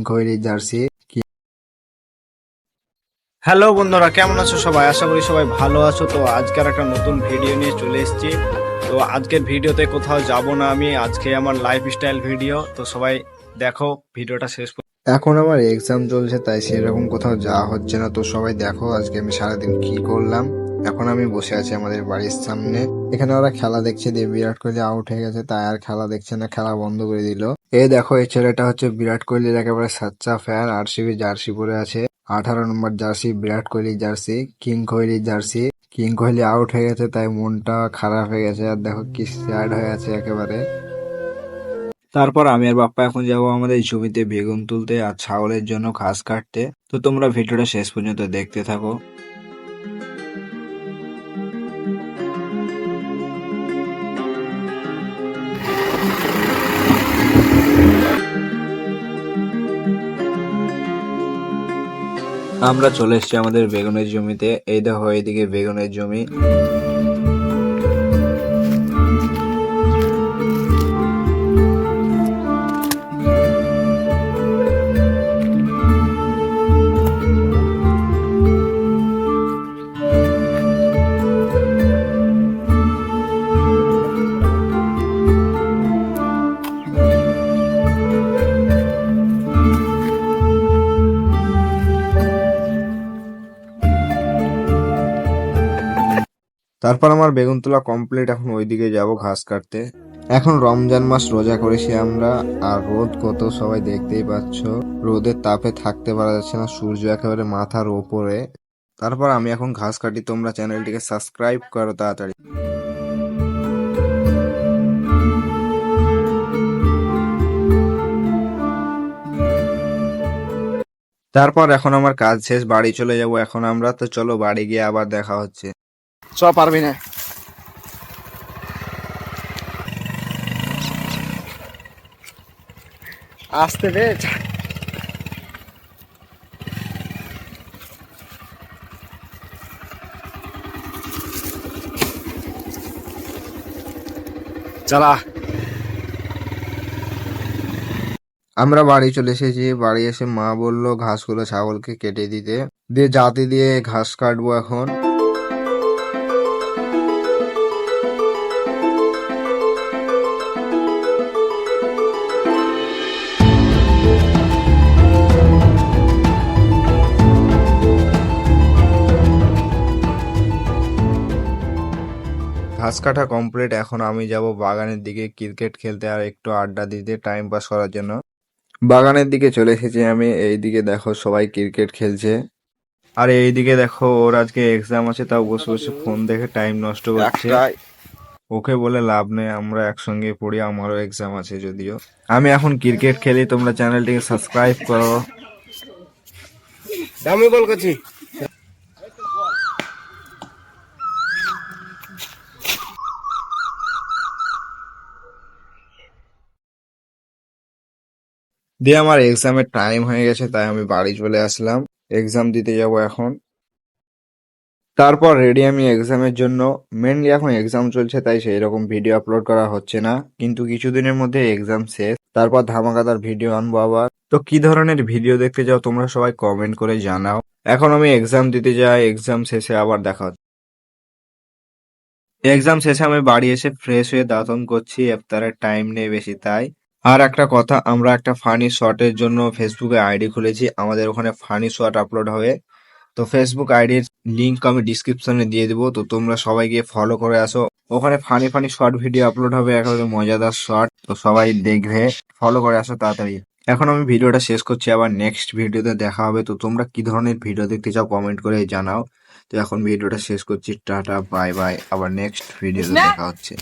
Kohli jersey. Hello বন্ধুরা, কেমন আছো সবাই? আশা করি সবাই ভালো আছো। তো আজকের একটা নতুন ভিডিও নিয়ে চলে এসেছি। তো আজকের ভিডিওতে কোথাও যাব না আমি, আজকে আমার লাইফস্টাইল ভিডিও। তো সবাই দেখো ভিডিওটা শেষ। এখন আমার এক্সাম চলছে, তাই সেরকম কোথাও যাওয়া হচ্ছে না। তো সবাই দেখো আজকে আমি সারাদিন কি করলাম। এখন আমি বসে আছি আমাদের বাড়ির সামনে। এখানে ওরা খেলা দেখছে, দিয়ে বিরাট কোহলি আউট হয়ে গেছে, তাই আর খেলা দেখছে না, খেলা বন্ধ করে দিল। এই দেখো, এই ছেলেটা হচ্ছে বিরাট কোহলির একেবারে সাচ্চা ফ্যান। আরসিবি জার্সি পরে আছে, 18 number jersey, Virat Kohli jersey, king Kohli jersey. King Kohli out হয়ে গেছে, তাই মনটা খারাপ হয়ে গেছে। আর দেখো কি স্যাড হয়ে আছে একেবারে। তারপর আমি আর বাপ্পা এখন যাব আমাদের জমিতে বেগুন তুলতে আর ছাগলের জন্য ঘাস কাটতে। তো তোমরা ভিডিওটা শেষ পর্যন্ত দেখতে থাকো। আমরা চলে এসেছি আমাদের বেগুনের জমিতে। এই দেখো, এইদিকে বেগুনের জমি। তারপর আমার বেগুন তোলা কমপ্লিট, এখন ওইদিকে যাব ঘাস কাটতে। এখন রমজান মাস, রোজা করেছি আমরা। আর রোদ কত সবাই দেখতেই পাচ্ছ, রোদের তাপে থাকতে পারা যাচ্ছে না, সূর্য একেবারে মাথার ওপরে। তারপর আমি এখন ঘাস কাটি। তোমরা চ্যানেলটিকে সাবস্ক্রাইব করো তাড়াতাড়ি। তারপর এখন আমার কাজ শেষ, বাড়ি চলে যাব এখন আমরা। তো চলো বাড়ি গিয়ে আবার দেখা হচ্ছে। চ পারবি না। আসতে দে। চালা। আমরা বাড়ি চলে এসেছি। বাড়ি এসে মা বলল ঘাসগুলো ছাগলকে কেটে দিতে, দিয়ে জাতি দিয়ে ঘাস কাটবো এখন। ঘাস কাটা কমপ্লিট, এখন আমি যাব বাগানের দিকে ক্রিকেট খেলতে আর একটু আড্ডা দিতে, টাইম পাস করার জন্য। বাগানের দিকে চলে এসেছি আমি। এইদিকে দেখো সবাই ক্রিকেট খেলছে, আর এইদিকে দেখো ওর আজকে এক্সাম আছে, তাও বসে বসে ফোন দেখে টাইম নষ্ট করছে। ওকে বলে লাভ নেই, আমরা একসঙ্গে পড়ি, আমারও এক্সাম আছে যদিও। আমি এখন ক্রিকেট খেলি। তোমরা চ্যানেলটিকে সাবস্ক্রাইব করো। আমি বল করছি। দিয়ে আমার এক্সামের টাইম হয়ে গেছে, তাই আমি বাড়ি চলে আসলাম। এক্সাম দিতে যাব এখন। তারপর রেডি আমি এক্সামের জন্য। মেনলি এখন এক্সাম চলছে, তাই সেই রকম ভিডিও আপলোড করা হচ্ছে না, কিন্তু কিছুদিনের মধ্যে এক্সাম শেষ, তারপর ধামাকাদার ভিডিও আনবো আবার। তো কি ধরনের ভিডিও দেখতে চাও তোমরা সবাই কমেন্ট করে জানাও। এখন আমি এক্সাম দিতে যাই, এক্সাম শেষে আবার দেখা হচ্ছে। এক্সাম শেষে আমি বাড়ি এসে ফ্রেশ হয়ে দাঁতন করছি, ইফতারের টাইম নেই বেশি তাই। আর একটা কথা, আমরা একটা ফানি শটের জন্য ফেসবুকে আইডি খুলেছি, আমাদের ওখানে ফানি শট আপলোড হবে। তো ফেসবুক আইডির লিংক আমি ডিসক্রিপশনে দিয়ে দেবো, তো তোমরা সবাই গিয়ে ফলো করে আসো। ওখানে funny funny short video upload হবে, একেবারে মজাদার শর্ট, তো সবাই দেখবে, ফলো করে আসো তাড়াতাড়ি। এখন আমি ভিডিওটা শেষ করছি, আবার নেক্সট ভিডিওতে দেখা হবে। তো তোমরা কি ধরনের ভিডিও দেখতে চাও কমেন্ট করে জানাও। তো এখন ভিডিওটা শেষ করছি, টাটা বাই বাই, আবার নেক্সট ভিডিওতে দেখা হচ্ছে।